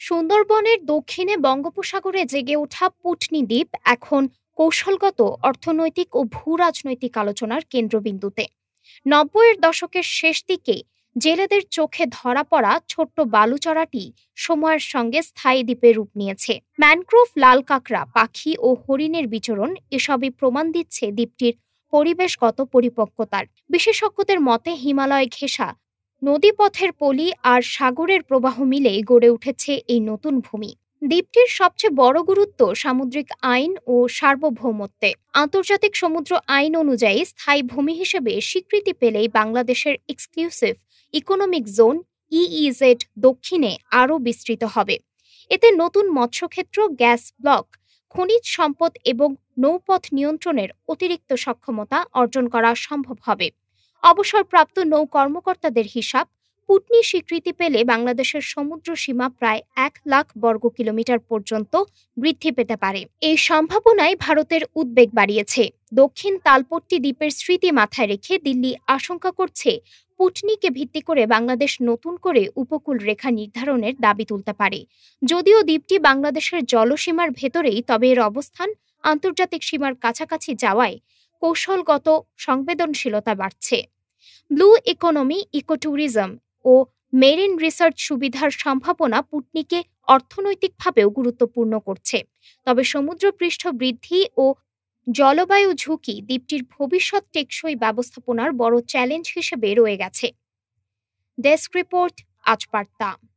সুন্দরবনের দক্ষিণে বঙ্গোপসাগরে জেগে ওঠা পুটনি দ্বীপ এখন কৌশলগত, অর্থনৈতিক ও ভূ-রাজনৈতিক আলোচনার কেন্দ্রবিন্দুতে। ৯০-এর দশকের শেষ দিকে জেলেদের চোখে ধরা পড়া ছোট্ট বালুচড়াটি সময়ের সঙ্গে স্থায়ী দ্বীপে রূপ নিয়েছে। ম্যানগ্রোভ, লাল কাঁকড়া, পাখি ও হরিণের বিচরণ এসবই প্রমাণ দিচ্ছে দ্বীপটির পরিবেশগত পরিপক্কতার। বিশেষজ্ঞদের মতে হিমালয় ঘেঁষা নদীপথের পলি আর সাগরের প্রবাহ মিলেই গড়ে উঠেছে এই নতুন ভূমি। দ্বীপটির সবচেয়ে বড় গুরুত্ব সামুদ্রিক আইন ও সার্বভৌমত্বে। আন্তর্জাতিক সমুদ্র আইন অনুযায়ী স্থায়ী ভূমি হিসেবে স্বীকৃতি পেলেই বাংলাদেশের এক্সক্লুসিভ ইকোনমিক জোন ইইজেড দক্ষিণে আরও বিস্তৃত হবে। এতে নতুন মৎস্যক্ষেত্র, গ্যাস ব্লক, খনিজ সম্পদ এবং নৌপথ নিয়ন্ত্রণের অতিরিক্ত সক্ষমতা অর্জন করা সম্ভব হবে। অবসরপ্রাপ্ত নৌ কর্মকর্তাদের হিসাব, পুটনি স্বীকৃতি পেলে বাংলাদেশের সমুদ্র সীমা প্রায় ১,০০,০০০ বর্গ কিলোমিটার পর্যন্ত বৃদ্ধি পেতে পারে। এই সম্ভাবনায় ভারতের উদ্বেগ বাড়িয়েছে। দক্ষিণ তালপট্টি দ্বীপের স্মৃতি মাথায় রেখে দিল্লি আশঙ্কা করছে পুটনিকে ভিত্তি করে বাংলাদেশ নতুন করে উপকূল রেখা নির্ধারণের দাবি তুলতে পারে। যদিও দ্বীপটি বাংলাদেশের জলসীমার ভেতরেই, তবে এর অবস্থান আন্তর্জাতিক সীমার কাছাকাছি যাওয়ায় কৌশলগত সংবেদনশীলতা বাড়ছে। ব্লু ইকোনমি, ইকোট্যুরিজম ও মেরিন রিসার্চ সুবিধার সম্ভাবনা পুটনিকে অর্থনৈতিকভাবেও গুরুত্বপূর্ণ করছে। তবে সমুদ্রপৃষ্ঠ বৃদ্ধি ও জলবায়ু ঝুঁকি দ্বীপটির ভবিষ্যৎ টেকসই ব্যবস্থাপনার বড় চ্যালেঞ্জ হিসেবে রয়ে গেছে। ডেস্ক রিপোর্ট, আজ বার্তা।